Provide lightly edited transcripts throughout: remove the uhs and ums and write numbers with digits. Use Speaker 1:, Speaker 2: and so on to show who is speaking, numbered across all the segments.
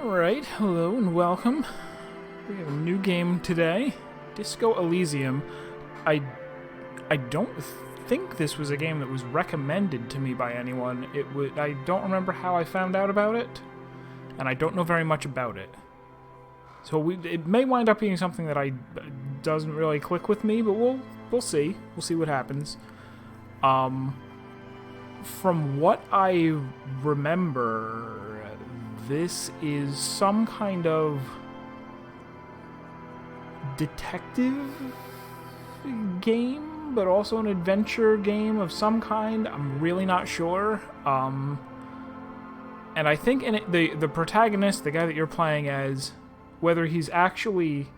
Speaker 1: Alright, hello and welcome. We have a new game today, Disco Elysium. I don't think this was a game that was recommended to me by anyone. I don't remember how I found out about it, and I don't know very much about it. So it may wind up being something that doesn't really click with me, but we'll see. We'll see what happens. From what I remember, this is some kind of detective game, but also an adventure game of some kind. I'm really not sure. And I think in it, the protagonist, the guy that you're playing as, whether he's actually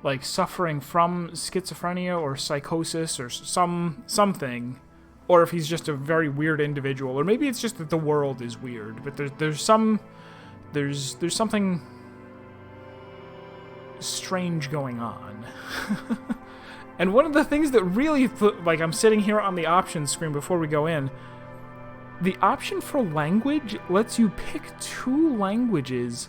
Speaker 1: like suffering from schizophrenia or psychosis or something, or if he's just a very weird individual, or maybe it's just that the world is weird. But there's something strange going on. And one of the things that really, like, I'm sitting here on the options screen before we go in. The option for language lets you pick 2 languages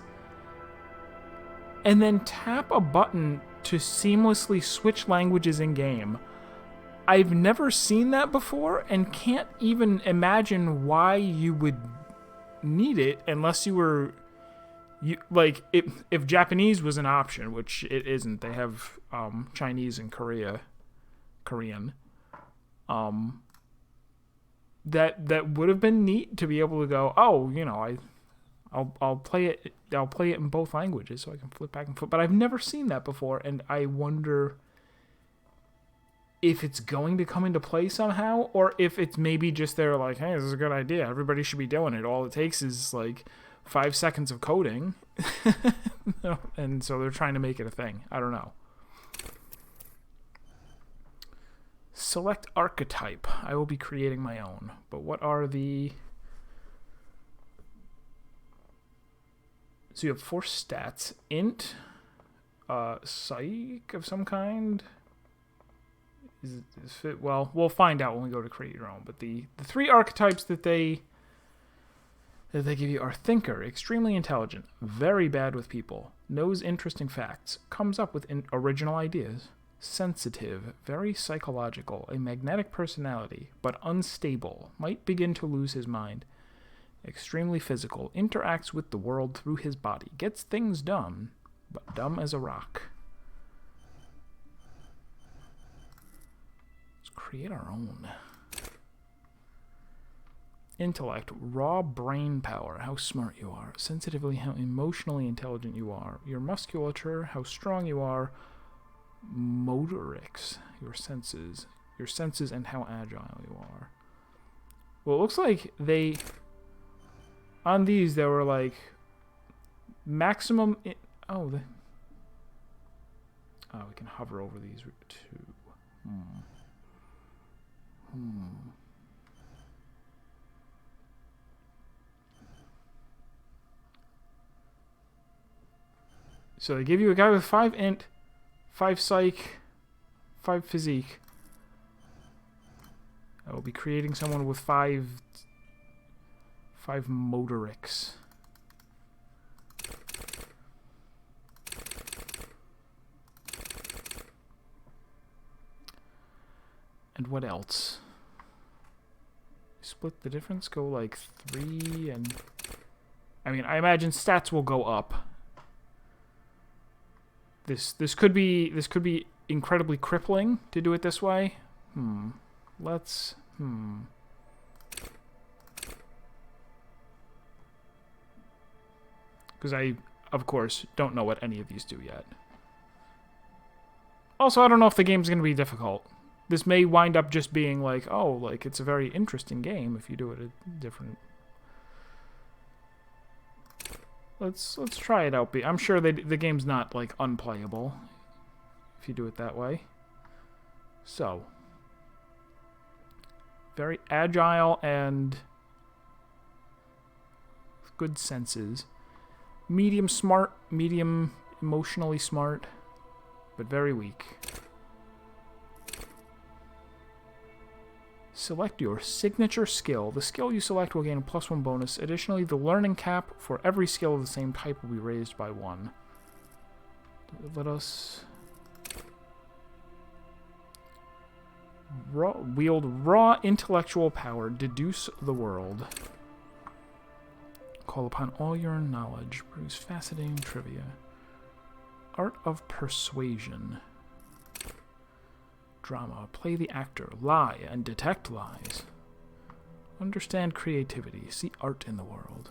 Speaker 1: and then tap a button to seamlessly switch languages in game. I've never seen that before and can't even imagine why you would need it unless you were... if Japanese was an option, which it isn't. They have Chinese and Korean. That would have been neat to be able to go, oh, you know, I'll play it in both languages so I can flip back and forth. But I've never seen that before, and I wonder if it's going to come into play somehow, or if it's maybe just they're like, hey, this is a good idea. Everybody should be doing it. All it takes is like 5 seconds of coding. And so they're trying to make it a thing. I don't know. Select archetype. I will be creating my own. But what are the... So you have 4 stats. Int, psych of some kind. Well, we'll find out when we go to create your own. But the 3 archetypes that they give you are thinker, extremely intelligent, very bad with people, knows interesting facts, comes up with original ideas, sensitive, very psychological, a magnetic personality, but unstable, might begin to lose his mind, extremely physical, interacts with the world through his body, gets things done, but dumb as a rock. Let's create our own. Intellect, raw brain power, how smart you are. Sensitively, how emotionally intelligent you are. Your musculature, how strong you are. Motorics, your senses and how agile you are. Well, it looks like on these, there were like maximum... we can hover over these too. So they give you a guy with 5 int, 5 psych, 5 physique. I will be creating someone with 5 motorics. And what else? Split the difference, go like 3 and... I mean, I imagine stats will go up. This could be incredibly crippling to do it this way. Because I, of course, don't know what any of these do yet. Also, I don't know if the game's going to be difficult. This may wind up just being like, oh, like it's a very interesting game if you do it a different... Let's try it out. I'm sure the game's not like unplayable if you do it that way. So, very agile and good senses. Medium smart, medium emotionally smart, but very weak. Select your signature skill. The skill you select will gain a +1 bonus. Additionally, the learning cap for every skill of the same type will be raised by 1. Let us wield raw intellectual power. Deduce the world. Call upon all your knowledge. Produce fascinating trivia. Art of persuasion. Drama. Play the actor. Lie and detect lies. Understand creativity. See art in the world.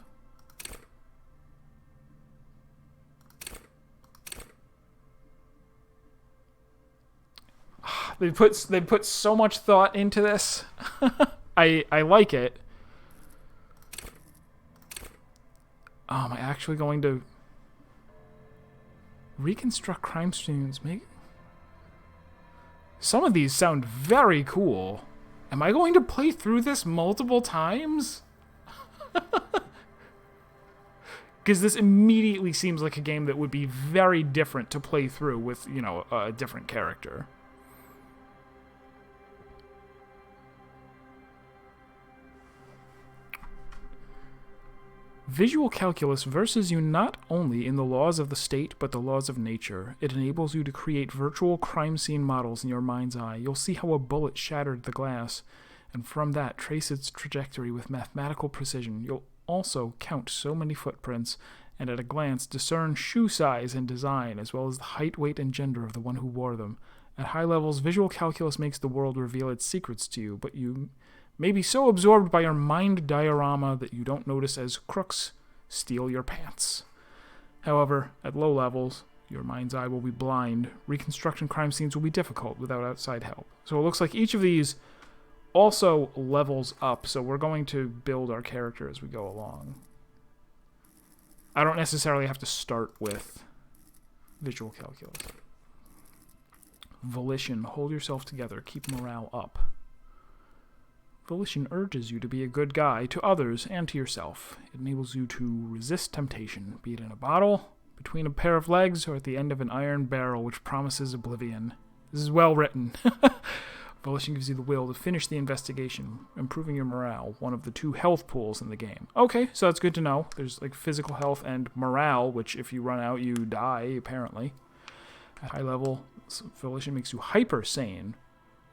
Speaker 1: They put so much thought into this. I like it. Am I actually going to reconstruct crime scenes? Some of these sound very cool. Am I going to play through this multiple times? Because this immediately seems like a game that would be very different to play through with, you know, a different character. Visual calculus verses you not only in the laws of the state, but the laws of nature. It enables you to create virtual crime scene models in your mind's eye. You'll see how a bullet shattered the glass, and from that trace its trajectory with mathematical precision. You'll also count so many footprints, and at a glance discern shoe size and design, as well as the height, weight, and gender of the one who wore them. At high levels, visual calculus makes the world reveal its secrets to you, but you may be so absorbed by your mind diorama that you don't notice as crooks steal your pants. However, at low levels, your mind's eye will be blind. Reconstruction crime scenes will be difficult without outside help. So it looks like each of these also levels up, so we're going to build our character as we go along. I don't necessarily have to start with visual calculus. Volition. Hold yourself together. Keep morale up. Volition urges you to be a good guy to others and to yourself. It enables you to resist temptation, be it in a bottle, between a pair of legs, or at the end of an iron barrel which promises oblivion. This is well written. Volition gives you the will to finish the investigation, improving your morale, one of the 2 health pools in the game. Okay, so that's good to know. There's like physical health and morale, which if you run out, you die, apparently. At high level, Volition makes you hyper sane.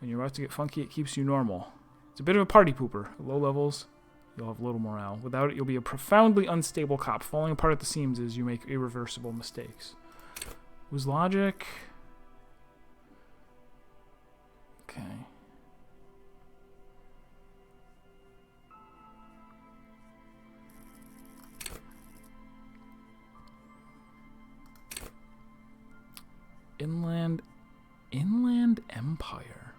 Speaker 1: When you're about to get funky, it keeps you normal. It's a bit of a party pooper. At low levels, you'll have little morale. Without it, you'll be a profoundly unstable cop, falling apart at the seams as you make irreversible mistakes. Was logic? Okay. Inland Empire.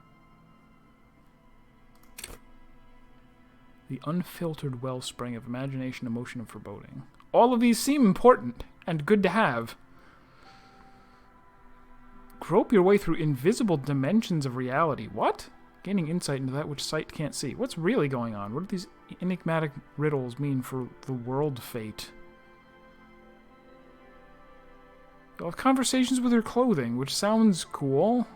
Speaker 1: The unfiltered wellspring of imagination, emotion, and foreboding. All of these seem important and good to have. Grope your way through invisible dimensions of reality. What? Gaining insight into that which sight can't see. What's really going on? What do these enigmatic riddles mean for the world fate? You'll have conversations with your clothing, which sounds cool.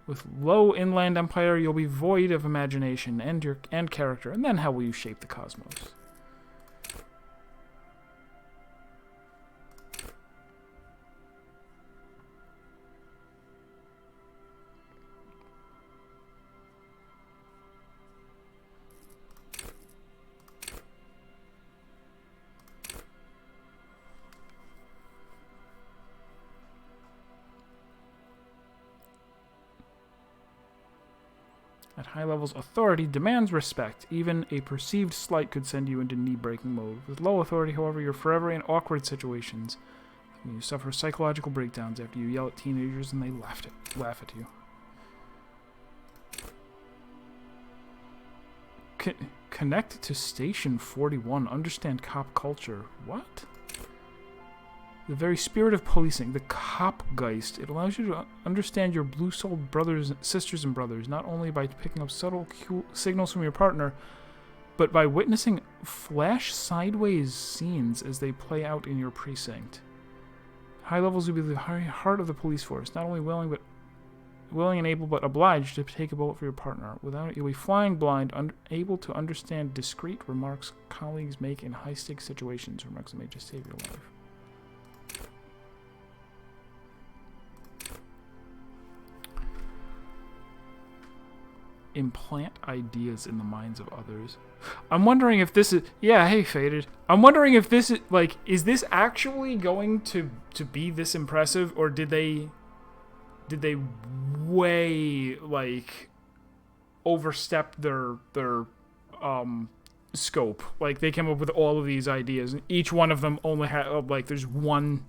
Speaker 1: With low Inland Empire, you'll be void of imagination and character, and then how will you shape the cosmos? At high levels, authority demands respect. Even a perceived slight could send you into knee-breaking mode. With low authority, however, you're forever in awkward situations. You suffer psychological breakdowns after you yell at teenagers and they laugh at you. Connect to Station 41. Understand cop culture. What? The very spirit of policing, the Copgeist. It allows you to understand your blue-souled sisters and brothers, not only by picking up subtle signals from your partner, but by witnessing flash sideways scenes as they play out in your precinct. High levels will be the very heart of the police force, not only willing but willing and able but obliged to take a bullet for your partner. Without it, you'll be flying blind, unable to understand discreet remarks colleagues make in high-stakes situations, remarks that may just save your life. Implant ideas in the minds of others. I'm wondering if this is... Yeah, hey, Faded. I'm wondering if this is... Like, is this actually going to be this impressive, or did they way, like, overstep their scope? Like, they came up with all of these ideas, and each one of them only had, like, there's one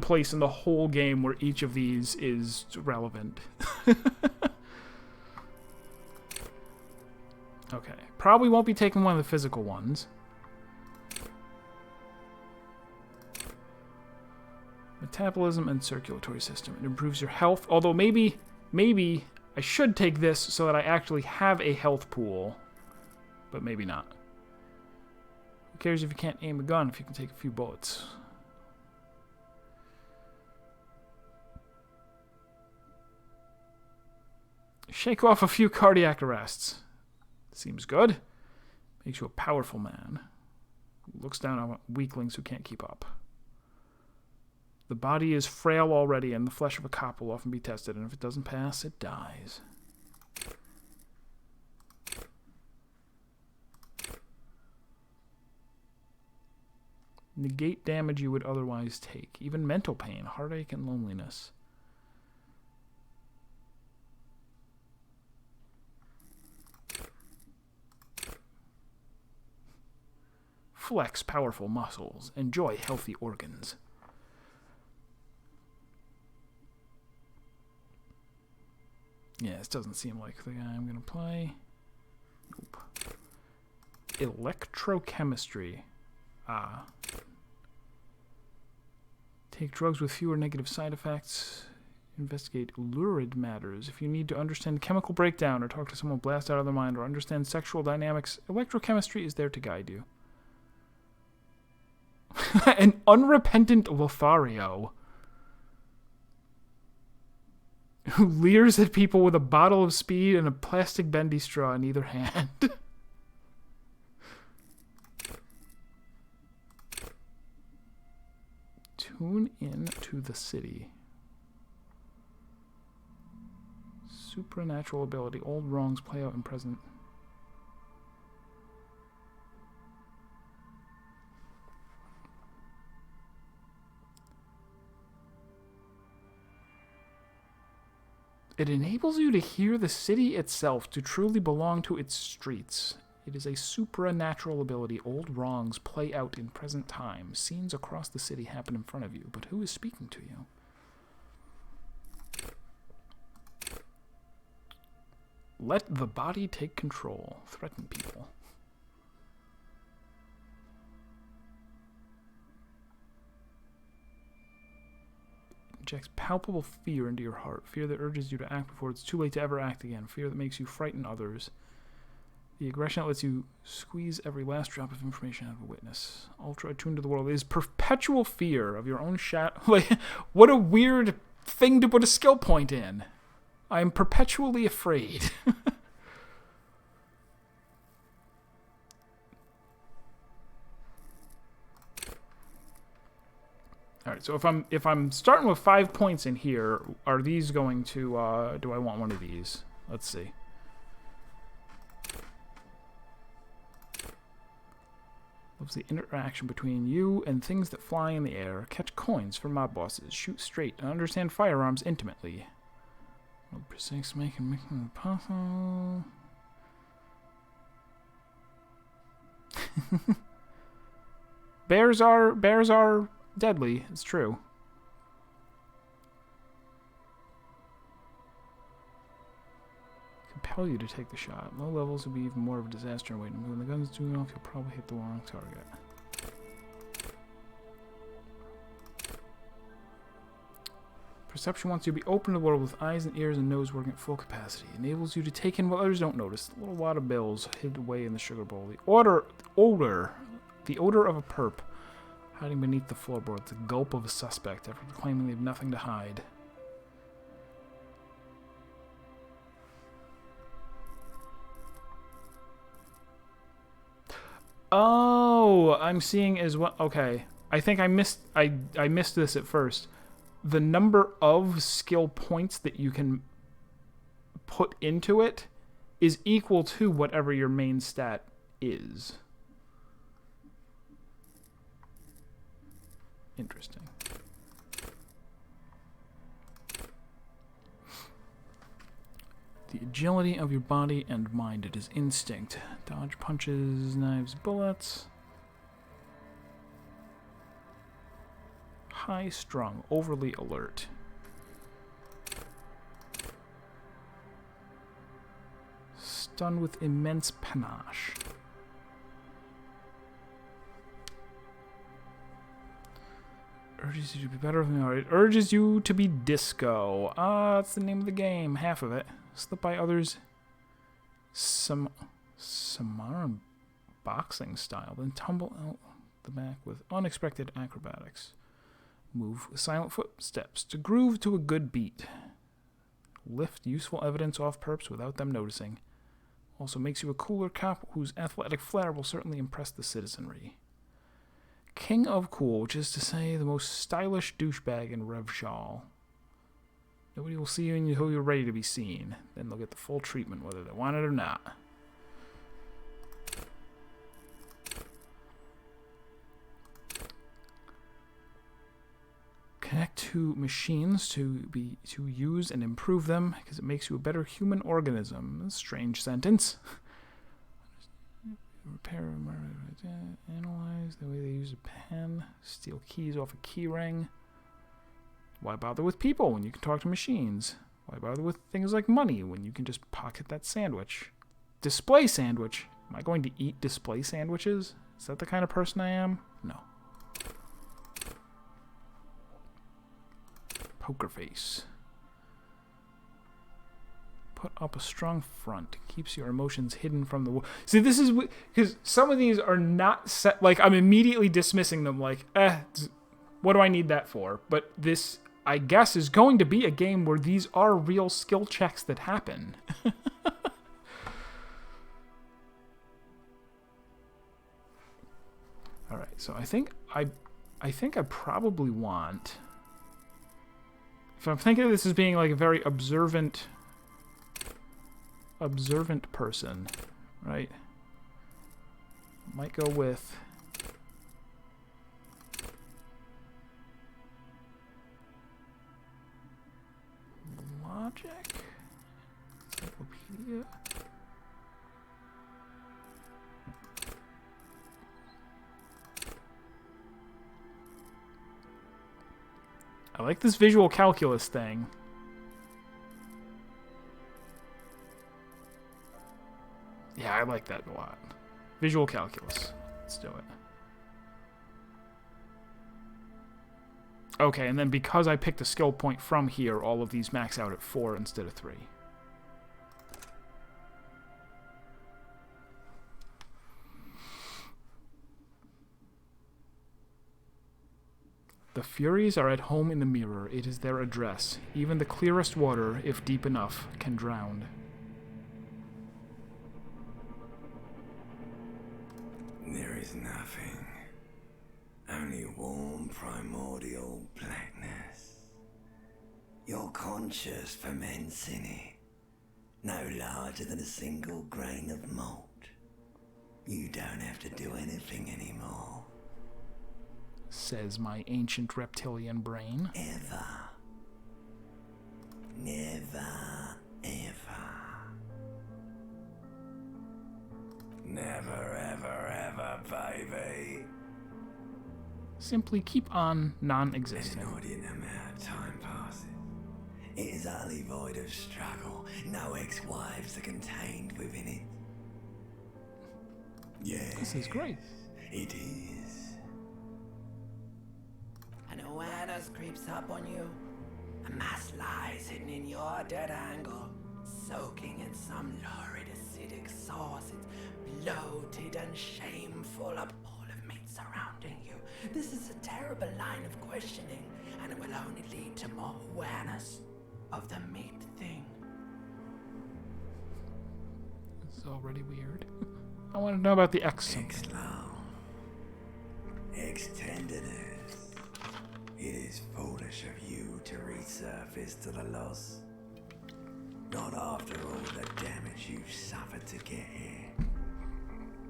Speaker 1: place in the whole game where each of these is relevant. Okay. Probably won't be taking one of the physical ones. Metabolism and circulatory system. It improves your health. Although maybe I should take this so that I actually have a health pool. But maybe not. Who cares if you can't aim a gun if you can take a few bullets? Shake off a few cardiac arrests. Seems good. Makes you a powerful man. Who looks down on weaklings who can't keep up. The body is frail already, and the flesh of a cop will often be tested, and if it doesn't pass, it dies. Negate damage you would otherwise take. Even mental pain, heartache, and loneliness. Flex powerful muscles. Enjoy healthy organs. Yeah, this doesn't seem like the guy I'm going to play. Nope. Electrochemistry. Ah. Take drugs with fewer negative side effects. Investigate lurid matters. If you need to understand chemical breakdown or talk to someone blast out of their mind or understand sexual dynamics, electrochemistry is there to guide you. An unrepentant Lothario who leers at people with a bottle of speed and a plastic bendy straw in either hand. Tune in to the city. Supernatural ability. Old wrongs play out in present. It enables you to hear the city itself, to truly belong to its streets. It is a supernatural ability. Old wrongs play out in present time. Scenes across the city happen in front of you, but who is speaking to you? Let the body take control. Threaten people. Injects palpable fear into your heart. Fear that urges you to act before it's too late to ever act again. Fear that makes you frighten others. The aggression that lets you squeeze every last drop of information out of a witness. Ultra attuned to the world is perpetual fear of your own shadow. Like, what a weird thing to put a skill point in. I am perpetually afraid. All right, so if I'm starting with 5 points in here, are these going to? Do I want one of these? Let's see. Loves the interaction between you and things that fly in the air. Catch coins for mob bosses. Shoot straight and understand firearms intimately. Precise making it possible. Bears are deadly. It's true. Compel you to take the shot. Low levels will be even more of a disaster waiting. When the gun's doing off, you'll probably hit the wrong target. Perception wants you to be open to the world with eyes and ears and nose working at full capacity. Enables you to take in what others don't notice. A little wad of bills hid away in the sugar bowl. The odor of a perp hiding beneath the floorboards. The gulp of a suspect after claiming they have nothing to hide. Oh, I'm seeing as well. Okay, I think I missed. I missed this at first. The number of skill points that you can put into it is equal to whatever your main stat is. Interesting. The agility of your body and mind. It is instinct. Dodge punches, knives, bullets. High strung, overly alert. Stunned with immense panache. Urges you to be better than you are. It urges you to be disco. That's the name of the game. Half of it. Slipped by others. Some Samoan boxing style. Then tumble out the back with unexpected acrobatics. Move with silent footsteps to groove to a good beat. Lift useful evidence off perps without them noticing. Also makes you a cooler cop whose athletic flair will certainly impress the citizenry. King of Cool, which is to say the most stylish douchebag in Revshal. Nobody will see you until you're ready to be seen. Then they'll get the full treatment, whether they want it or not. Connect to machines to use and improve them, because it makes you a better human organism. A strange sentence. Repair, analyze the way they use a pen, steal keys off a key ring. Why bother with people when you can talk to machines? Why bother with things like money when you can just pocket that sandwich? Display sandwich? Am I going to eat display sandwiches? Is that the kind of person I am? No. Poker face. Put up a strong front. Keeps your emotions hidden from the world. See, this is because some of these are not set. Like, I'm immediately dismissing them. Like, what do I need that for? But this, I guess, is going to be a game where these are real skill checks that happen. All right, so I think I probably want. If I'm thinking of this as being like a very observant person, right? Might go with logic, encyclopedia. I like this visual calculus thing. Yeah, I like that a lot. Visual calculus. Let's do it. Okay, and then because I picked a skill point from here, all of these max out at 4 instead of 3. The Furies are at home in the mirror. It is their address. Even the clearest water, if deep enough, can drown.
Speaker 2: There is nothing. Only warm primordial blackness. Your conscious ferments in it. No larger than a single grain of malt. You don't have to do anything anymore.
Speaker 1: Says my ancient reptilian brain.
Speaker 2: Ever. Never, ever. Never, ever, ever, baby.
Speaker 1: Simply keep on non-existing.
Speaker 2: An inordinate amount of time passes. It is utterly void of struggle. No ex-wives are contained within it. Yes.
Speaker 1: This is great.
Speaker 2: It is. An awareness creeps up on you. A mass lies hidden in your dead angle, soaking in some lurid acidic sauce. It's bloated and shameful, a ball of meat surrounding you. This is a terrible line of questioning, and it will only lead to more awareness of the meat thing.
Speaker 1: This is already weird. I want to know about the X something.
Speaker 2: X-love. X-tenderness. It is foolish of you to resurface to the loss. Not after all the damage you've suffered to get here.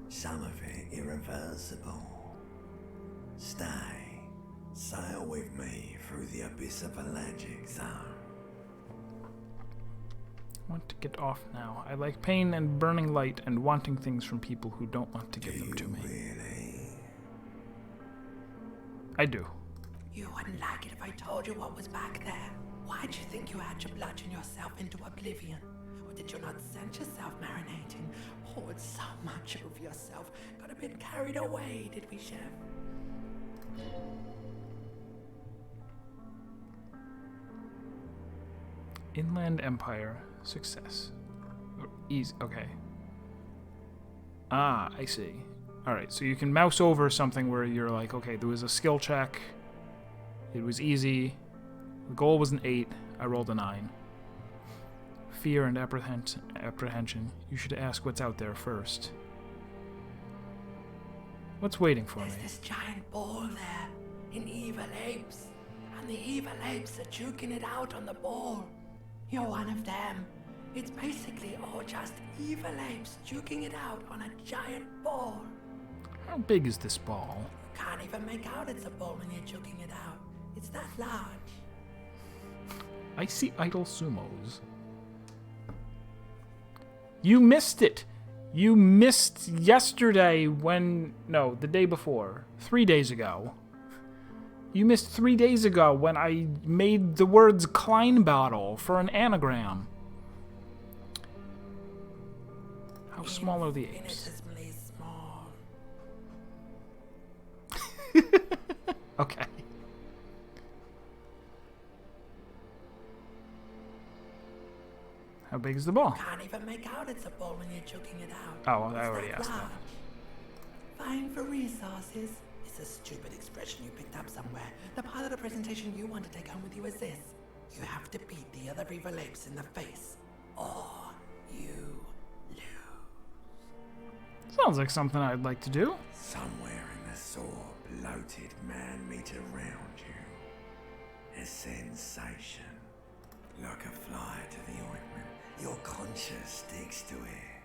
Speaker 2: Some of it irreversible. Stay. Sail with me through the abyss of Pelagic Zone.
Speaker 1: I want to get off now. I like pain and burning light and wanting things from people who don't want to give them to me.
Speaker 2: Really?
Speaker 1: I do.
Speaker 2: You wouldn't like it if I told you what was back there. Why'd you think you had to bludgeon yourself into oblivion? Or did you not sense yourself marinating? Poured so much of yourself. Got a bit carried away, did we, Chef?
Speaker 1: Inland Empire. Success. Easy. Okay. Ah, I see. Alright, so you can mouse over something where you're like, okay, there was a skill check. It was easy. The goal was an 8. I rolled a 9. Fear and apprehension. You should ask what's out there first. What's waiting for me?
Speaker 2: There's this giant ball there, in evil apes. And the evil apes are juking it out on the ball. You're one of them. It's basically all just evil apes juking it out on a giant ball.
Speaker 1: How big is this ball?
Speaker 2: You can't even make out it's a ball when you're juking it out. It's that large.
Speaker 1: I see idle sumos. You missed it! You missed yesterday when... No, the day before. 3 days ago. You missed 3 days ago when I made the words Kleinbottle for an anagram. How small are the apes?
Speaker 2: Infinitesimally small.
Speaker 1: Okay. How big is the ball?
Speaker 2: Can't even make out it's a ball when you're juking it out.
Speaker 1: Oh, well, I
Speaker 2: It's
Speaker 1: already
Speaker 2: that
Speaker 1: asked that.
Speaker 2: large. Vying for resources. It's a stupid expression you picked up somewhere. The part of the presentation you want to take home with you is this. You have to beat the other evil apes in the face, or you lose.
Speaker 1: Sounds like something I'd like to do.
Speaker 2: Somewhere in the sore, bloated man-meat around you. A sensation. Like a fly to the ointment. Your conscience sticks to it.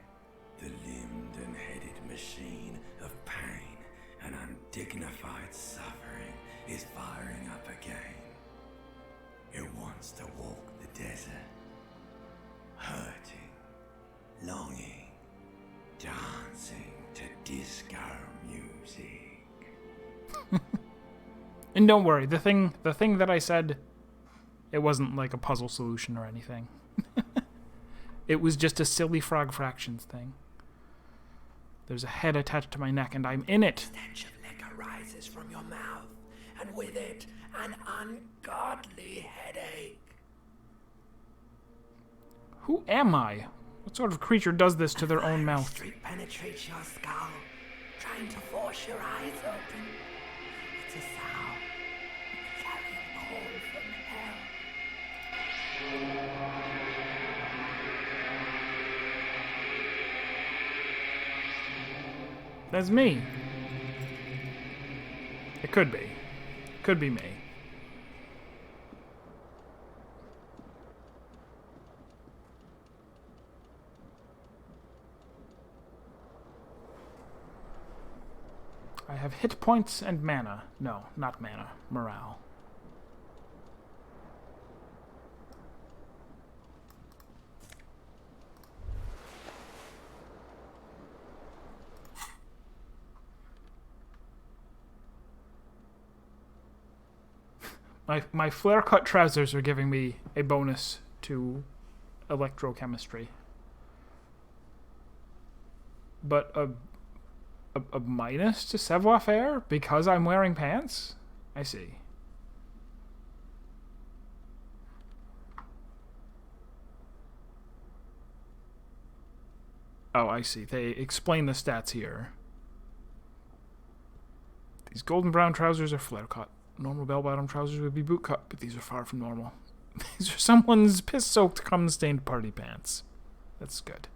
Speaker 2: The limbed and headed machine of pain and undignified suffering is firing up again. It wants to walk the desert. Hurting. Longing. Dancing to disco music.
Speaker 1: And don't worry, the thing that I said, it wasn't like a puzzle solution or anything. It was just a silly frog fractions thing. There's a head attached to my neck and I'm in it.
Speaker 2: Stench of liquor rises from your mouth, and with it, an ungodly headache.
Speaker 1: Who am I? What sort of creature does this to their own
Speaker 2: Fiery
Speaker 1: mouth?
Speaker 2: streak penetrates your skull, trying to force your eyes open. It's a sound, a clarion call from hell.
Speaker 1: That's me. It could be. Could be me. I have hit points and mana. No, not mana. Morale. My flare-cut trousers are giving me a bonus to electrochemistry. But a minus to savoir-faire because I'm wearing pants? I see. Oh, I see. They explain the stats here. These golden brown trousers are flare-cut. Normal bell-bottom trousers would be boot-cut, but these are far from normal. These are someone's piss-soaked, cum-stained party pants. That's good.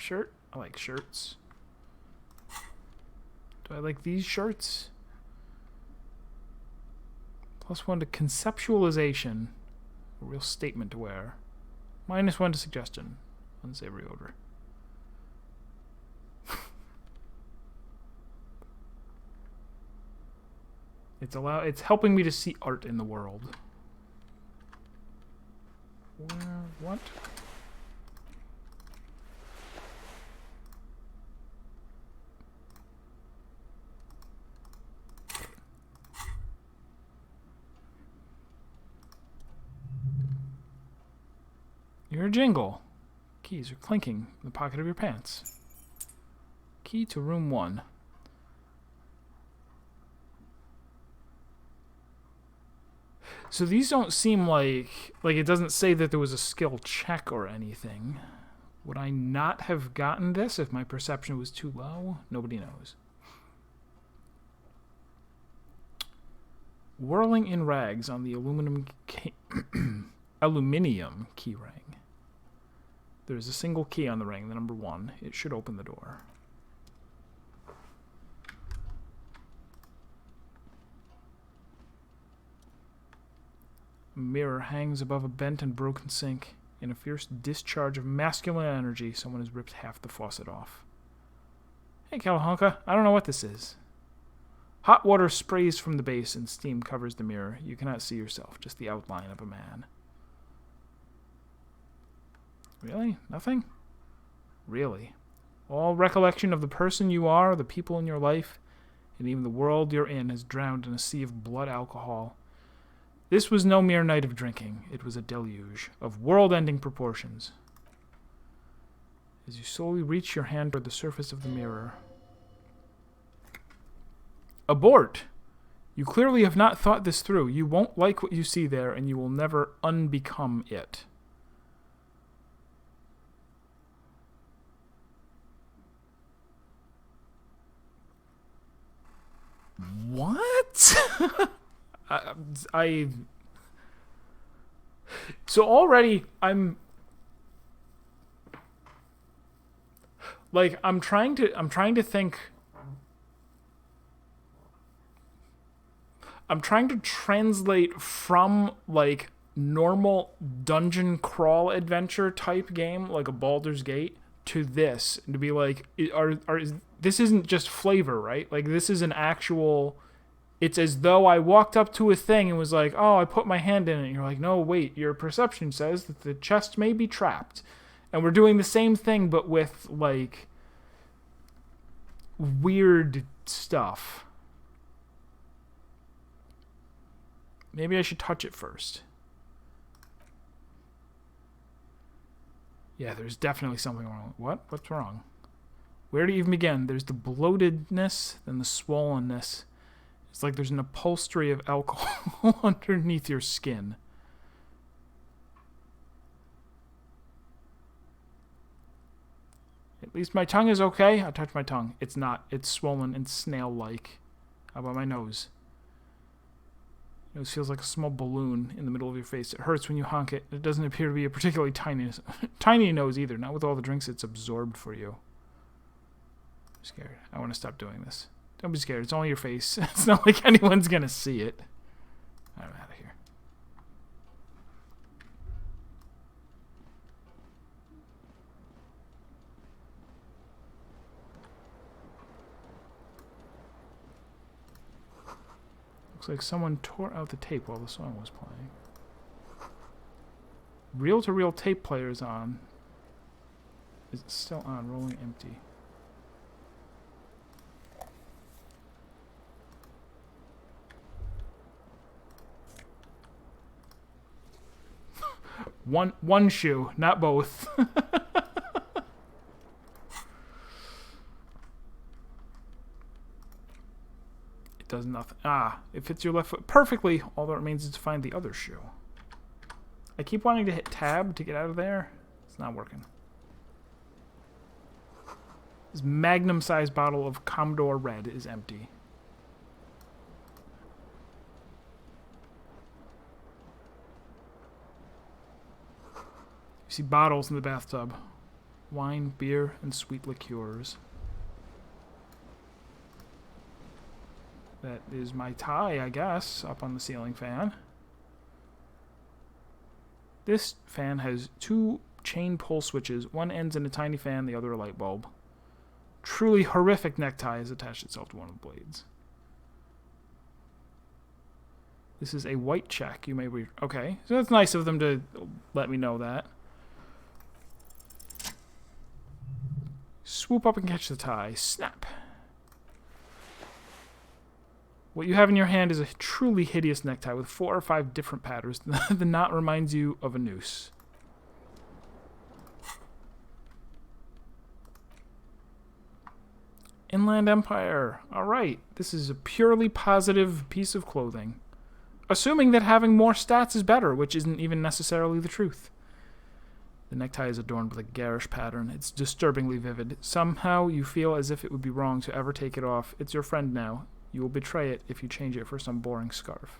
Speaker 1: shirt? I like shirts. Do I like these shirts? +1 to conceptualization. A real statement to wear. -1 to suggestion. Unsavory odor. It's helping me to see art in the world. What? You're a jingle. Keys are clinking in the pocket of your pants. Key to room 1. So these don't seem like it doesn't say that there was a skill check or anything. Would I not have gotten this if my perception was too low? Nobody knows. Whirling-in-Rags on the aluminium key ring. There's a single key on the ring, the number 1. It should open the door. A mirror hangs above a bent and broken sink. In a fierce discharge of masculine energy, someone has ripped half the faucet off. Hey, Calahonka, I don't know what this is. Hot water sprays from the base and steam covers the mirror. You cannot see yourself, just the outline of a man. Really? Nothing? Really? All recollection of the person you are, the people in your life, and even the world you're in is drowned in a sea of blood alcohol. This was no mere night of drinking. It was a deluge of world-ending proportions. As you slowly reach your hand toward the surface of the mirror. Abort! You clearly have not thought this through. You won't like what you see there, and you will never unbecome it. What? So already I'm trying to think. I'm trying to translate from like normal dungeon crawl adventure type game like a Baldur's Gate to this, and to be like, this isn't just flavor, right? Like this is an actual. It's as though I walked up to a thing and was like, oh, I put my hand in it. And you're like, no, wait, your perception says that the chest may be trapped. And we're doing the same thing, but with, like, weird stuff. Maybe I should touch it first. Yeah, there's definitely something wrong. What? What's wrong? Where to even begin? There's the bloatedness, then the swollenness. It's like there's an upholstery of alcohol underneath your skin. At least my tongue is okay. I touch my tongue. It's not. It's swollen and snail-like. How about my nose? Your nose feels like a small balloon in the middle of your face. It hurts when you honk it. It doesn't appear to be a particularly tiny nose either. Not with all the drinks it's absorbed for you. I'm scared. I want to stop doing this. Don't be scared. It's only your face. It's not like anyone's going to see it. I'm out of here. Looks like someone tore out the tape while the song was playing. Reel-to-reel tape player's on. Is it still on? Rolling empty. One shoe, not both. It does nothing. It fits your left foot perfectly. All that remains is to find the other shoe. I keep wanting to hit tab to get out of there. It's not working. This magnum-sized bottle of Commodore Red is empty. You see bottles in the bathtub. wine, beer, and sweet liqueurs. That is my tie, I guess, up on the ceiling fan. This fan has 2 chain pull switches. One ends in a tiny fan, the other a light bulb. Truly horrific necktie has attached itself to one of the blades. This is a white check. You may read. Okay, so that's nice of them to let me know that. Swoop up and catch the tie. Snap. What you have in your hand is a truly hideous necktie with 4 or 5 different patterns. The knot reminds you of a noose. Inland Empire. Alright, this is a purely positive piece of clothing. Assuming that having more stats is better, which isn't even necessarily the truth. The necktie is adorned with a garish pattern. It's disturbingly vivid. Somehow you feel as if it would be wrong to ever take it off. It's your friend now. You will betray it if you change it for some boring scarf.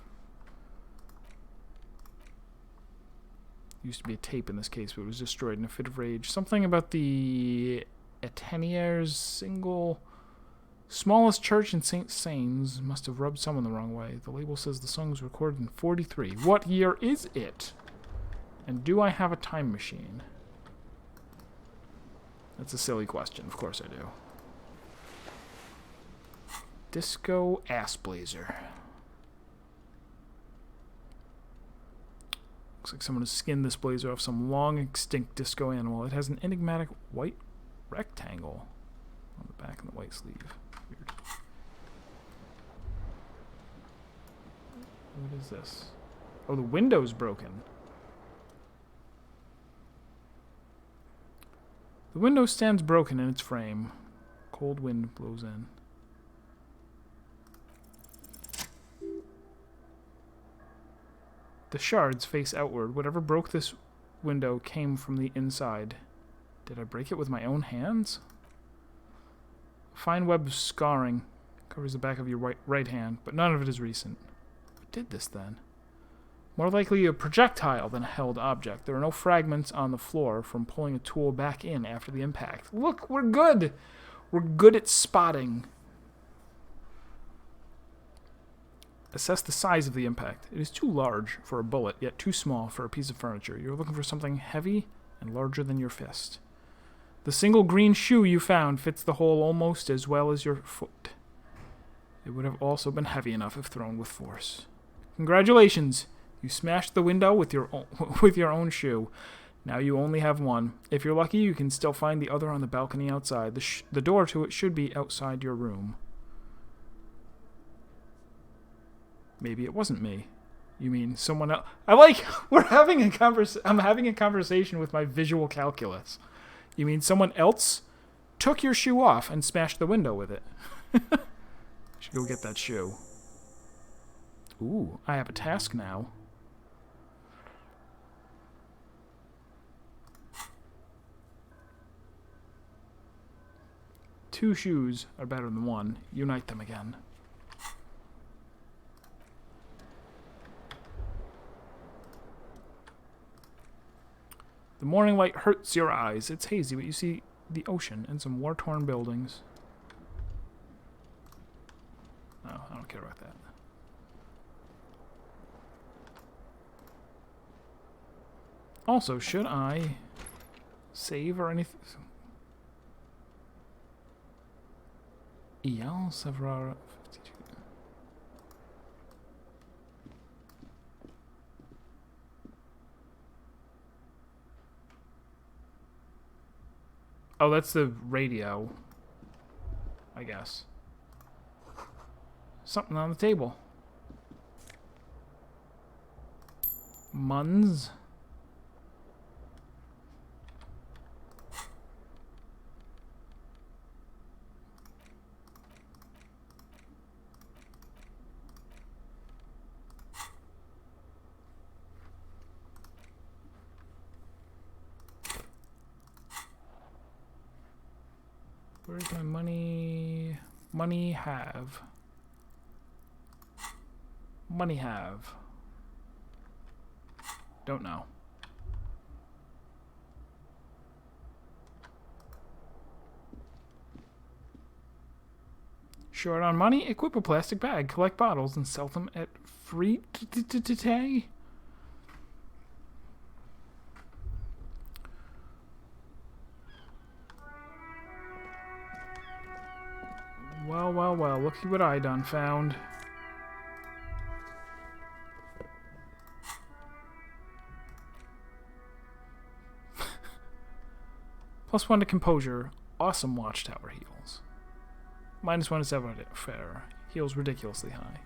Speaker 1: Used to be a tape in this case, but it was destroyed in a fit of rage. Something about the Etenier's single smallest church in St. Sains must have rubbed someone the wrong way. The label says the song was recorded in 43. What year is it? And do I have a time machine? That's a silly question. Of course I do. Disco Ass Blazer. Looks like someone has skinned this blazer off some long extinct disco animal. It has an enigmatic white rectangle on the back and the white sleeve. Weird. What is this? Oh, the window's broken. The window stands broken in its frame. Cold wind blows in. The shards face outward. Whatever broke this window came from the inside. Did I break it with my own hands? A fine web of scarring covers the back of your right hand, but none of it is recent. What did this then? More likely a projectile than a held object. There are no fragments on the floor from pulling a tool back in after the impact. Look, we're good! We're good at spotting. Assess the size of the impact. It is too large for a bullet, yet too small for a piece of furniture. You're looking for something heavy and larger than your fist. The single green shoe you found fits the hole almost as well as your foot. It would have also been heavy enough if thrown with force. Congratulations! You smashed the window with your own shoe. Now you only have one. If you're lucky, you can still find the other on the balcony outside. The door to it should be outside your room. Maybe it wasn't me. You mean someone else? I'm having a conversation with my visual calculus. You mean someone else took your shoe off and smashed the window with it? Should go get that shoe. Ooh, I have a task now. Two shoes are better than one. Unite them again. The morning light hurts your eyes. It's hazy, but you see the ocean and some war-torn buildings. No, I don't care about that. Also, should I save or anything? El Savrara 52. Oh, that's the radio, I guess. Something on the table. Muns. Where's my money? Money have. Money have. Don't know. Short on money? Equip a plastic bag, collect bottles, and sell them at free today. Well, well, well, looky what I done found. +1 to composure. Awesome watchtower heals. -1 to savoir faire. Heals ridiculously high.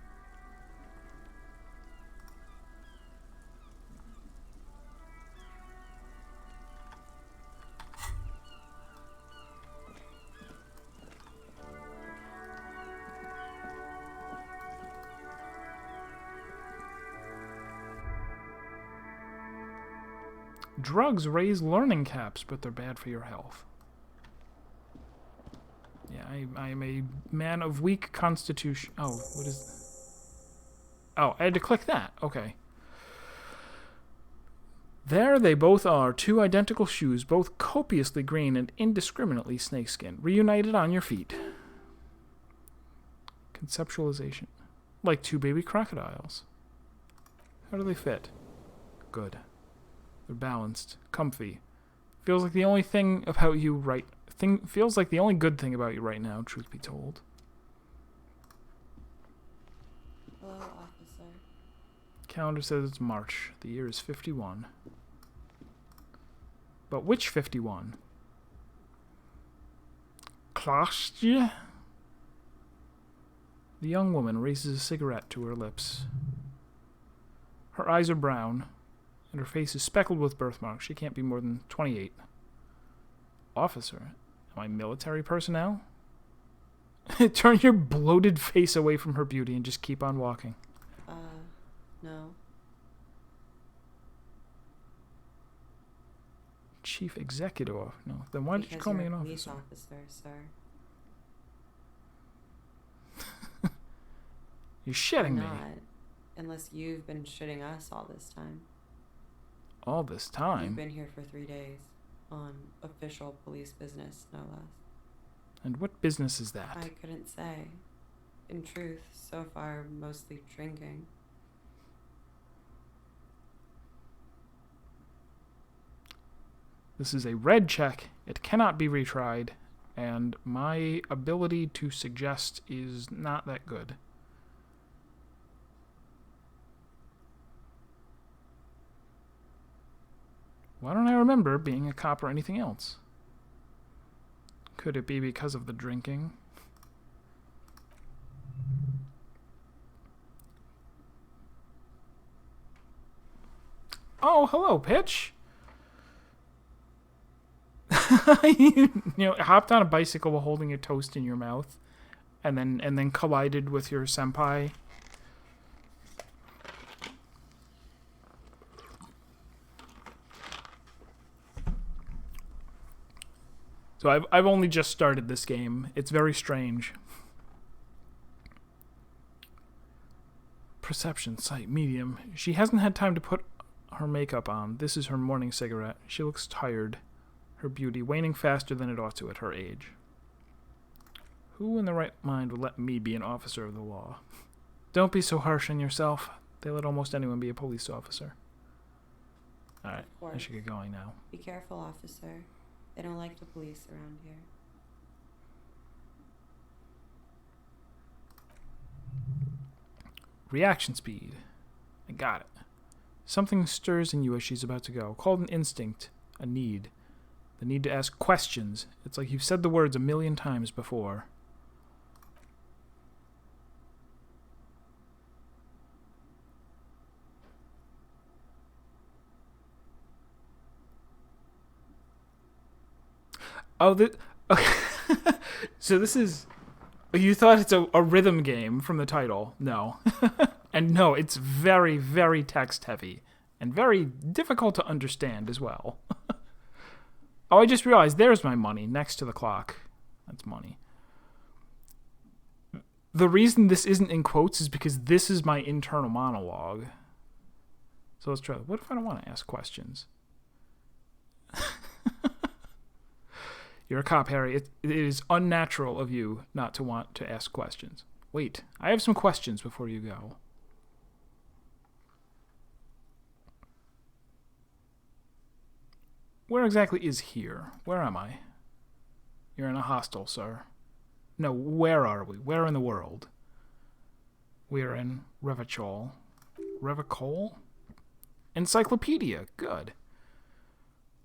Speaker 1: Drugs raise learning caps, but they're bad for your health. Yeah, I am a man of weak constitution. Oh, what is... Oh, I had to click that. Okay. There they both are, two identical shoes, both copiously green and indiscriminately snakeskin, reunited on your feet. Conceptualization. Like two baby crocodiles. How do they fit? Good. They're balanced, comfy. Feels like the only thing about you feels like the only good thing about you right now, truth be told.
Speaker 3: Hello, officer.
Speaker 1: Calendar says it's March. The year is 51. But which 51? Klostje? The young woman raises a cigarette to her lips. Her eyes are brown, and her face is speckled with birthmarks. She can't be more than 28. Officer, am I military personnel? Turn your bloated face away from her beauty and just keep on walking.
Speaker 3: No.
Speaker 1: Chief executive? No. Then why did you call me an officer?
Speaker 3: Officer, sir.
Speaker 1: You're shitting me.
Speaker 3: Not, unless you've been shitting us all this time.
Speaker 1: All this time?
Speaker 3: You've been here for 3 days. On official police business, no less.
Speaker 1: And what business is that?
Speaker 3: I couldn't say. In truth, so far, mostly drinking.
Speaker 1: This is a red check. It cannot be retried. And my ability to suggest is not that good. Why don't I remember being a cop or anything else? Could it be because of the drinking? Oh, hello, Pitch. you hopped on a bicycle while holding a toast in your mouth, and then collided with your senpai. So I've only just started this game. It's very strange. Perception, sight, medium. She hasn't had time to put her makeup on. This is her morning cigarette. She looks tired. Her beauty waning faster than it ought to at her age. Who in the right mind would let me be an officer of the law? Don't be so harsh on yourself. They let almost anyone be a police officer. Alright, I should get going now.
Speaker 3: Be careful, officer. They don't like the police around here.
Speaker 1: Reaction speed. I got it. Something stirs in you as she's about to go. Called an instinct. A need. The need to ask questions. It's like you've said the words 1,000,000 times before. Oh, okay. So this is... You thought it's a rhythm game from the title. No. And no, it's very, very text-heavy. And very difficult to understand as well. Oh, I just realized there's my money next to the clock. That's money. The reason this isn't in quotes is because this is my internal monologue. So let's try. What if I don't want to ask questions? You're a cop, Harry. It is unnatural of you not to want to ask questions. Wait, I have some questions before you go. Where exactly is here? Where am I? You're in a hostel, sir. No, where are we? Where in the world? We are in Revachol. Revachol? Encyclopedia. Good.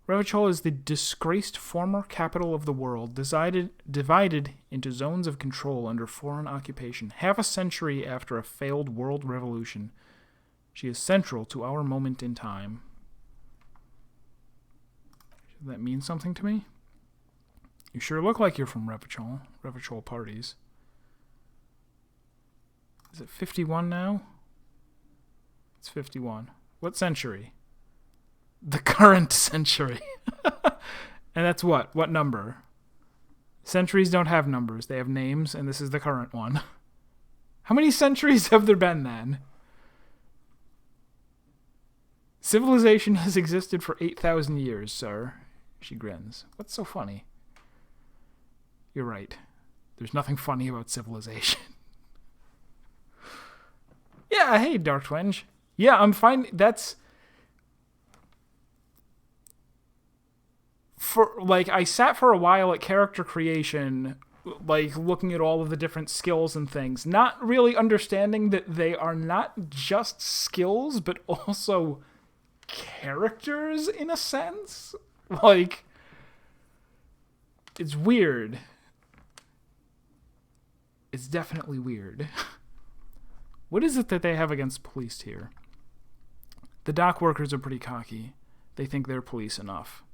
Speaker 1: Revachol is the disgraced former capital of the world, divided into zones of control under foreign occupation. Half a century after a failed world revolution, she is central to our moment in time. Does that mean something to me? You sure look like you're from Revachol. Revachol parties. Is it 51 now? It's 51. What century? The current century. And that's what? What number? Centuries don't have numbers. They have names, and this is the current one. How many centuries have there been then? Civilization has existed for 8,000 years, sir. She grins. What's so funny? You're right. There's nothing funny about civilization. Yeah, hey, Dark Twinge. Yeah, I'm fine. That's... I sat for a while at character creation, looking at all of the different skills and things, not really understanding that they are not just skills, but also characters, in a sense. It's weird. It's definitely weird. What is it that they have against police here? The dock workers are pretty cocky. They think they're police enough.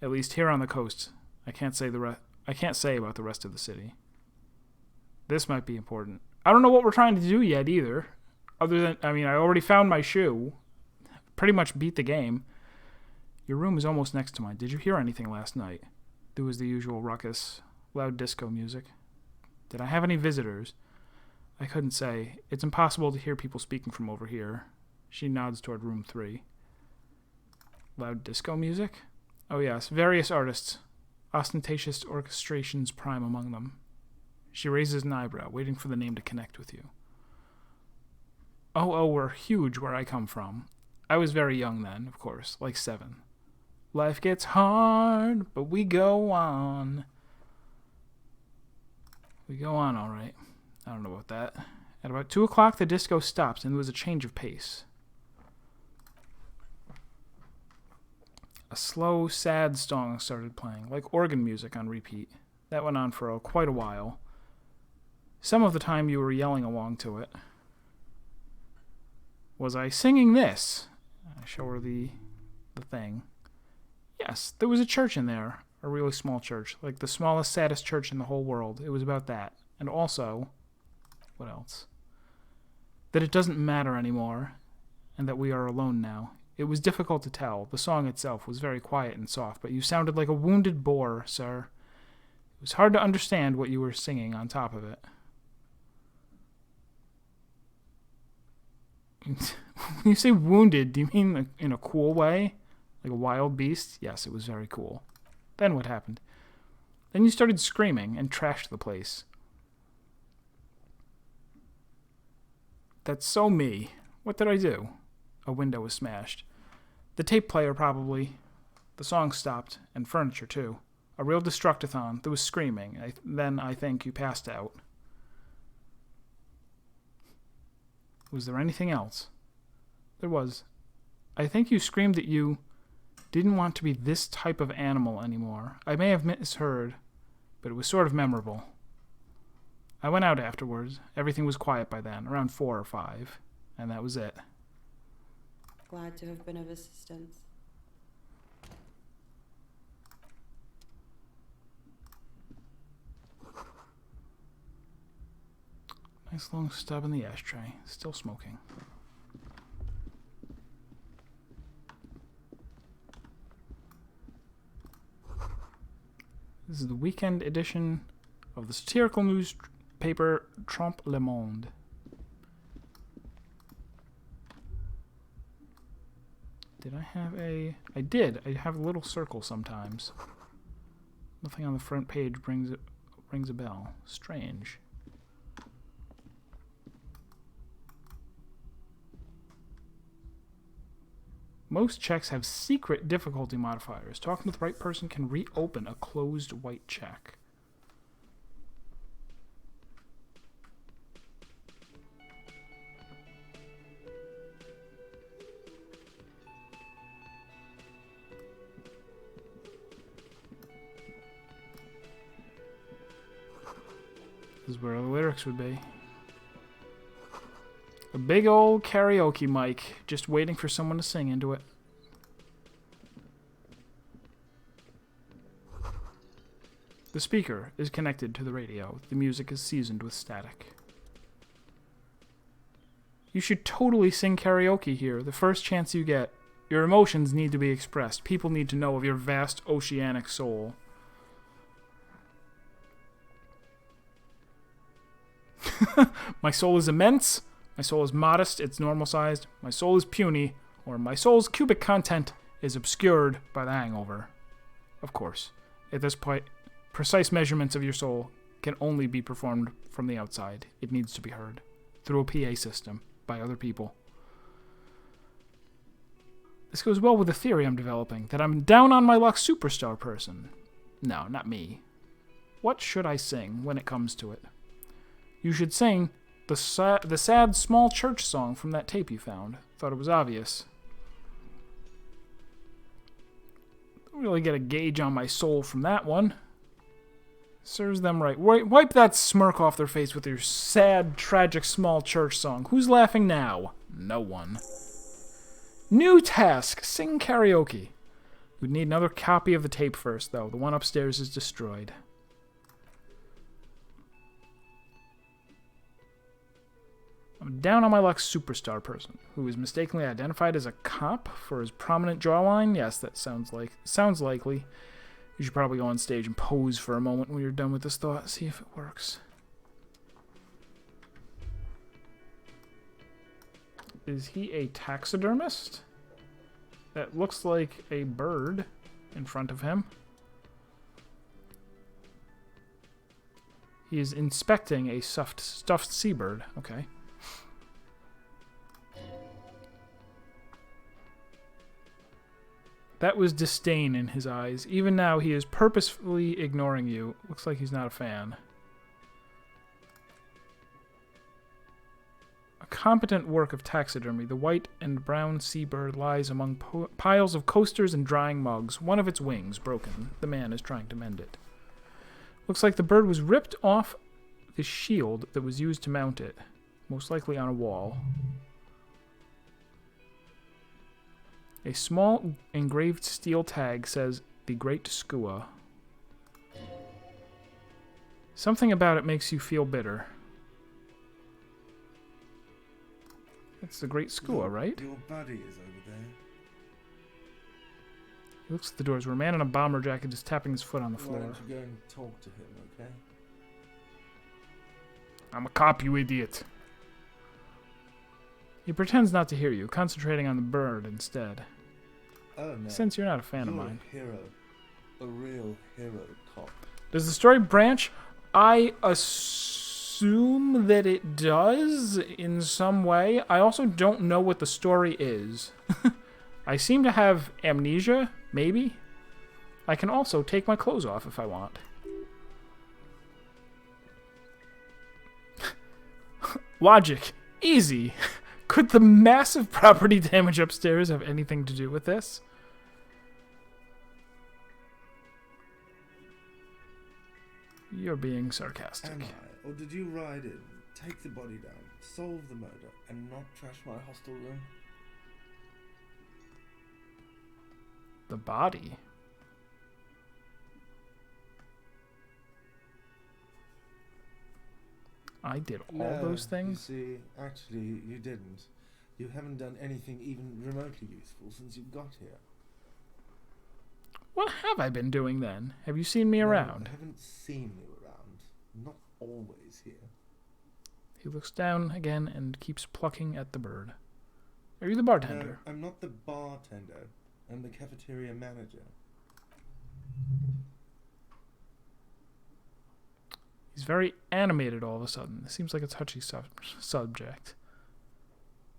Speaker 1: At least here on the coast. I can't say about the rest of the city. This might be important. I don't know what we're trying to do yet either. Other than, I already found my shoe. Pretty much beat the game. Your room is almost next to mine. Did you hear anything last night? There was the usual ruckus. Loud disco music. Did I have any visitors? I couldn't say. It's impossible to hear people speaking from over here. She nods toward room 3. Loud disco music? Oh yes, various artists. Ostentatious orchestrations prime among them. She raises an eyebrow, waiting for the name to connect with you. Oh, we're huge where I come from. I was very young then, of course, like 7. Life gets hard, but we go on. We go on, all right. I don't know about that. At about 2 o'clock, the disco stopped, and there was a change of pace. A slow, sad song started playing, like organ music on repeat. That went on for quite a while. Some of the time you were yelling along to it. Was I singing this? I show her the thing. Yes, there was a church in there. A really small church. Like the smallest, saddest church in the whole world. It was about that. And also... what else? That it doesn't matter anymore. And that we are alone now. It was difficult to tell. The song itself was very quiet and soft, but you sounded like a wounded boar, sir. It was hard to understand what you were singing on top of it. When you say wounded, do you mean in a cool way? Like a wild beast? Yes, it was very cool. Then what happened? Then you started screaming and trashed the place. That's so me. What did I do? A window was smashed. The tape player probably. The song stopped, and furniture too. A real destructathon. There was screaming. Then I think you passed out. Was there anything else? There was. I think you screamed that you didn't want to be this type of animal anymore. I may have misheard, but it was sort of memorable. I went out afterwards. Everything was quiet by then, around 4 or 5, and that was it.
Speaker 3: Glad to have been of assistance.
Speaker 1: Nice long stub in the ashtray. Still smoking. This is the weekend edition of the satirical newspaper Trompe le Monde. Did I have a... I did. I have a little circle sometimes. Nothing on the front page rings a bell. Strange. Most checks have secret difficulty modifiers. Talking to the right person can reopen a closed white check. This is where the lyrics would be. A big old karaoke mic, just waiting for someone to sing into it. The speaker is connected to the radio. The music is seasoned with static. You should totally sing karaoke here, the first chance you get. Your emotions need to be expressed. People need to know of your vast oceanic soul. My soul is immense. My soul is modest, it's normal-sized. My soul is puny, or my soul's cubic content is obscured by the hangover. Of course, at this point, precise measurements of your soul can only be performed from the outside. It needs to be heard through a PA system by other people. This goes well with the theory I'm developing, that I'm down on my luck superstar person. No, not me. What should I sing when it comes to it? You should sing the sad small church song from that tape you found. Thought it was obvious. Don't really get a gauge on my soul from that one. Serves them right. Wipe that smirk off their face with your sad, tragic small church song. Who's laughing now? No one. New task. Sing karaoke. We'd need another copy of the tape first, though. The one upstairs is destroyed. I'm down on my luck superstar person, who is mistakenly identified as a cop for his prominent jawline. Yes, that sounds likely. You should probably go on stage and pose for a moment when you're done with this thought. See if it works. Is he a taxidermist? That looks like a bird in front of him. He is inspecting a stuffed seabird. Okay. That was disdain in his eyes. Even now, he is purposefully ignoring you. Looks like he's not a fan. A competent work of taxidermy. The white and brown seabird lies among piles of coasters and drying mugs. One of its wings broken. The man is trying to mend it. Looks like the bird was ripped off the shield that was used to mount it. Most likely on a wall. A small engraved steel tag says, "The Great Skua." Something about it makes you feel bitter. It's the Great Skua, right?
Speaker 4: Your buddy is over there.
Speaker 1: He looks at the doors where a man in a bomber jacket is tapping his foot on the
Speaker 4: Why
Speaker 1: floor.
Speaker 4: don't you go and talk to him, okay?
Speaker 1: I'm a cop, you idiot. He pretends not to hear you, concentrating on the bird instead.
Speaker 4: Oh no.
Speaker 1: Since you're not a fan of
Speaker 4: You're
Speaker 1: mine.
Speaker 4: a hero. A real hero cop.
Speaker 1: Does the story branch? I assume that it does in some way. I also don't know what the story is. I seem to have amnesia, maybe. I can also take my clothes off if I want. Logic. Easy. Could the massive property damage upstairs have anything to do with this? You're being sarcastic.
Speaker 4: Am I? Or did you ride in, take the body down, solve the murder, and not trash my hostel room?
Speaker 1: The body? I did all those things?
Speaker 4: You see, actually, you didn't. You haven't done anything even remotely useful since you got here.
Speaker 1: What have I been doing then? Have you seen me
Speaker 4: No,
Speaker 1: around?
Speaker 4: I haven't seen you around. Not always here.
Speaker 1: He looks down again and keeps plucking at the bird. Are you the bartender?
Speaker 4: No, I'm not the bartender. I'm the cafeteria manager.
Speaker 1: He's very animated all of a sudden. It seems like a touchy subject.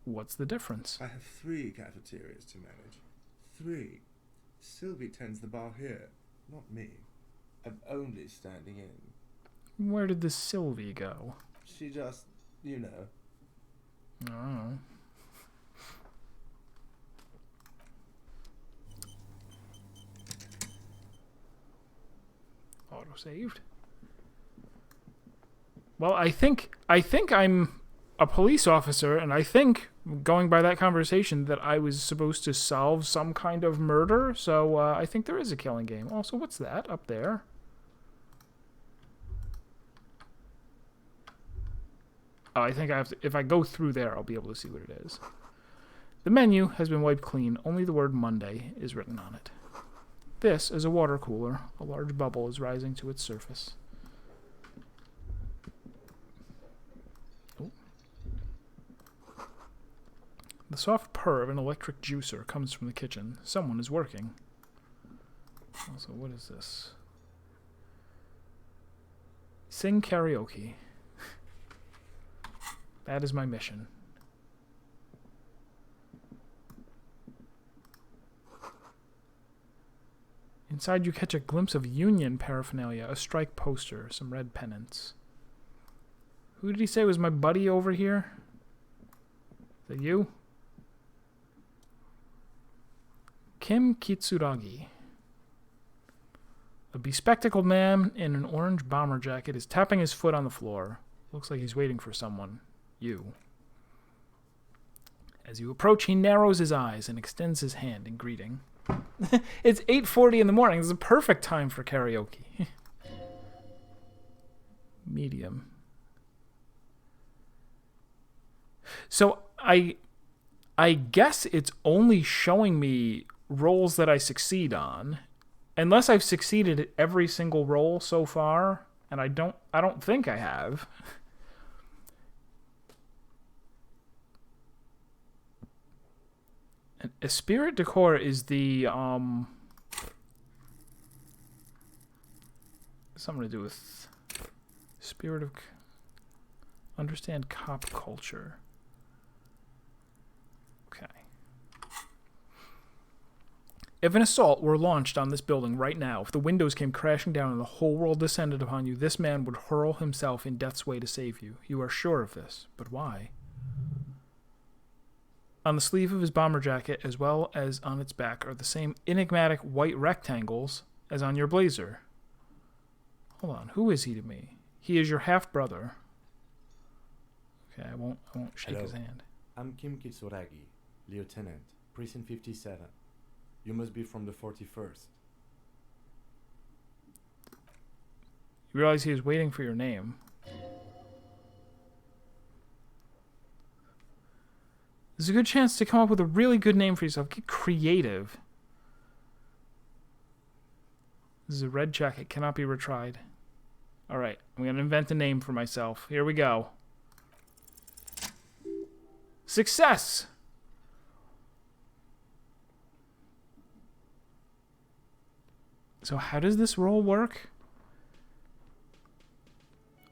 Speaker 1: What's the difference?
Speaker 4: I have 3 cafeterias to manage. 3. Sylvie tends the bar here, not me. I'm only standing in.
Speaker 1: Where did this Sylvie go?
Speaker 4: She just, you know.
Speaker 1: Oh. Auto-saved. Well, I think I'm a police officer, and I think, going by that conversation, that I was supposed to solve some kind of murder, so I think there is a killing game. Also, what's that up there? Oh, I think I have to, if I go through there, I'll be able to see what it is. The menu has been wiped clean. Only the word Monday is written on it. This is a water cooler. A large bubble is rising to its surface. Oh. The soft purr of an electric juicer comes from the kitchen. Someone is working. Also, what is this? Sing karaoke. That is my mission. Inside you catch a glimpse of union paraphernalia, a strike poster, some red pennants. Who did he say was my buddy over here? Is that you? Kim Kitsuragi. A bespectacled man in an orange bomber jacket is tapping his foot on the floor. Looks like he's waiting for someone. You. As you approach, he narrows his eyes and extends his hand in greeting. It's 8:40 in the morning. This is a perfect time for karaoke. Medium. So I guess it's only showing me rolls that I succeed on, unless I've succeeded at every single roll so far, and I don't think I have. Esprit de Corps is the something to do with spirit of understand cop culture. Okay. If an assault were launched on this building right now, if the windows came crashing down and the whole world descended upon you, this man would hurl himself in death's way to save you. You are sure of this, but why? On the sleeve of his bomber jacket, as well as on its back, are the same enigmatic white rectangles as on your blazer. Hold on, who is he to me? He is your half-brother. Okay, I won't shake his hand.
Speaker 5: I'm Kim Kitsuragi, Lieutenant, Precinct 57. You must be from the 41st.
Speaker 1: You realize he was waiting for your name. There's a good chance to come up with a really good name for yourself. Get creative. This is a red check. It cannot be retried. Alright, I'm going to invent a name for myself. Here we go. Success! So how does this roll work?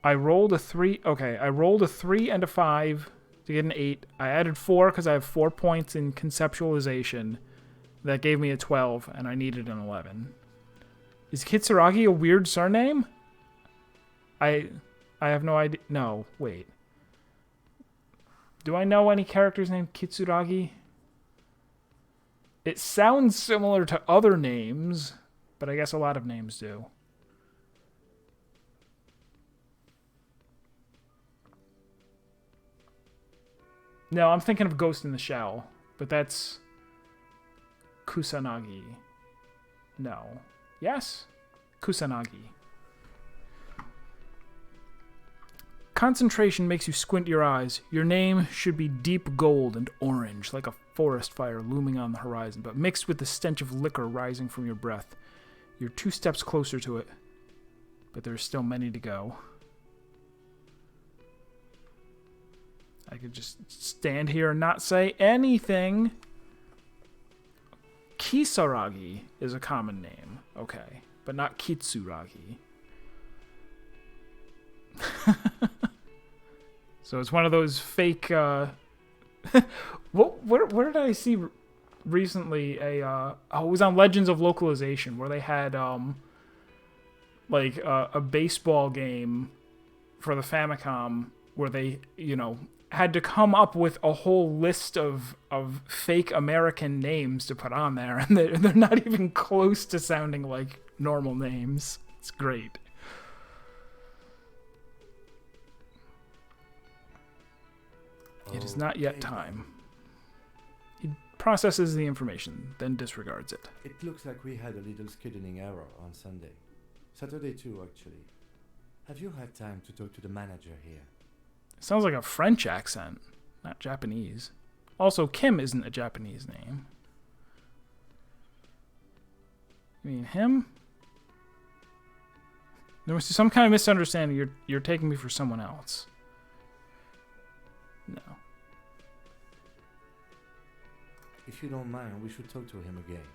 Speaker 1: I rolled a 3. Okay, I rolled a 3 and a 5 to get an 8. I added 4 because I have 4 points in conceptualization. That gave me a 12, and I needed an 11. Is Kitsuragi a weird surname? I have no idea. No, wait. Do I know any characters named Kitsuragi? It sounds similar to other names, but I guess a lot of names do. No, I'm thinking of Ghost in the Shell, but that's Kusanagi. No. Yes? Kusanagi. Concentration makes you squint your eyes. Your name should be deep gold and orange, like a forest fire looming on the horizon, but mixed with the stench of liquor rising from your breath. You're 2 steps closer to it, but there's still many to go. I could just stand here and not say anything. Kisaragi is a common name. Okay. But not Kitsuragi. So it's one of those fake. Where did I see recently it was on Legends of Localization where they had like a baseball game for the Famicom where they had to come up with a whole list of fake American names to put on there, and they're not even close to sounding like normal names. It's great. It is not yet time. He processes the information, then disregards it.
Speaker 5: It looks like we had a little scheduling error on Sunday. Saturday too, actually. Have you had time to talk to the manager here?
Speaker 1: Sounds like a French accent, not Japanese. Also, Kim isn't a Japanese name. You mean him? There must be some kind of misunderstanding. You're taking me for someone else. No.
Speaker 5: If you don't mind, we should talk to him again.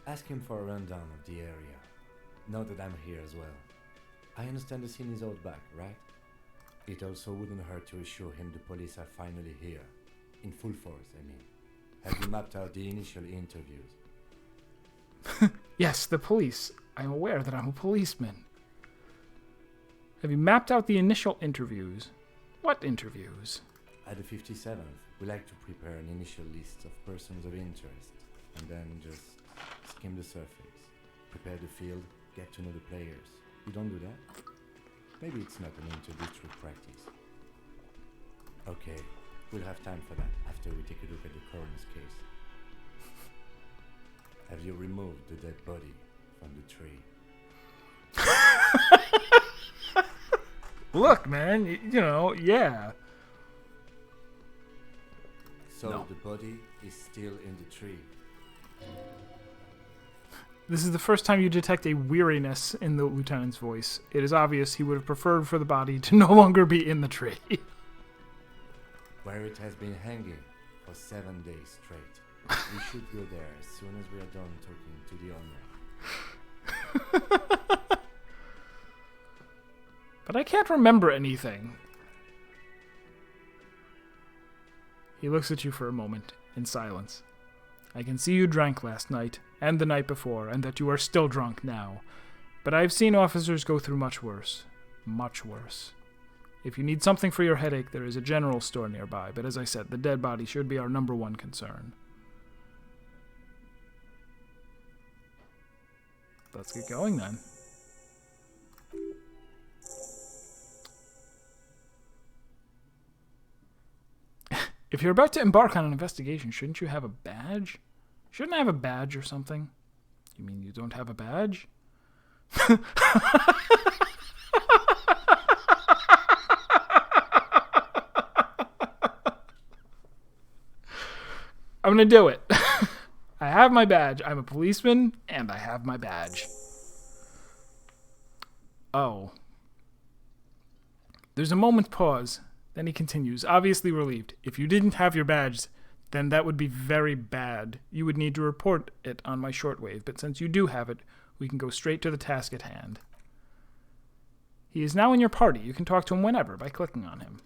Speaker 5: Ask him for a rundown of the area. Now that I'm here as well. I understand the scene is out back, right? It also wouldn't hurt to assure him the police are finally here. In full force, I mean. Have you mapped out the initial interviews?
Speaker 1: Yes, the police. I'm aware that I'm a policeman. Have you mapped out the initial interviews? What interviews?
Speaker 5: At the 57th, we like to prepare an initial list of persons of interest, and then just skim the surface. Prepare the field, get to know the players. You don't do that? Maybe it's not an inter-district practice. Okay, we'll have time for that after we take a look at the coroner's case. Have you removed the dead body from the tree?
Speaker 1: Look, man, yeah.
Speaker 5: So
Speaker 1: No.
Speaker 5: the body is still in the tree.
Speaker 1: This is the first time you detect a weariness in the lieutenant's voice. It is obvious he would have preferred for the body to no longer be in the tree.
Speaker 5: Where it has been hanging for 7 days straight. We should go there as soon as we are done talking to the owner.
Speaker 1: But I can't remember anything. He looks at you for a moment, in silence. I can see you drank last night, and the night before, and that you are still drunk now. But I've seen officers go through much worse. Much worse. If you need something for your headache, there is a general store nearby, but as I said, the dead body should be our number one concern. Let's get going then. If you're about to embark on an investigation, shouldn't you have a badge? Shouldn't I have a badge or something? You mean you don't have a badge? I'm gonna do it. I have my badge. I'm a policeman, and I have my badge. Oh. There's a moment's pause. Then he continues, obviously relieved. If you didn't have your badge, then that would be very bad. You would need to report it on my shortwave, but since you do have it, we can go straight to the task at hand. He is now in your party. You can talk to him whenever by clicking on him.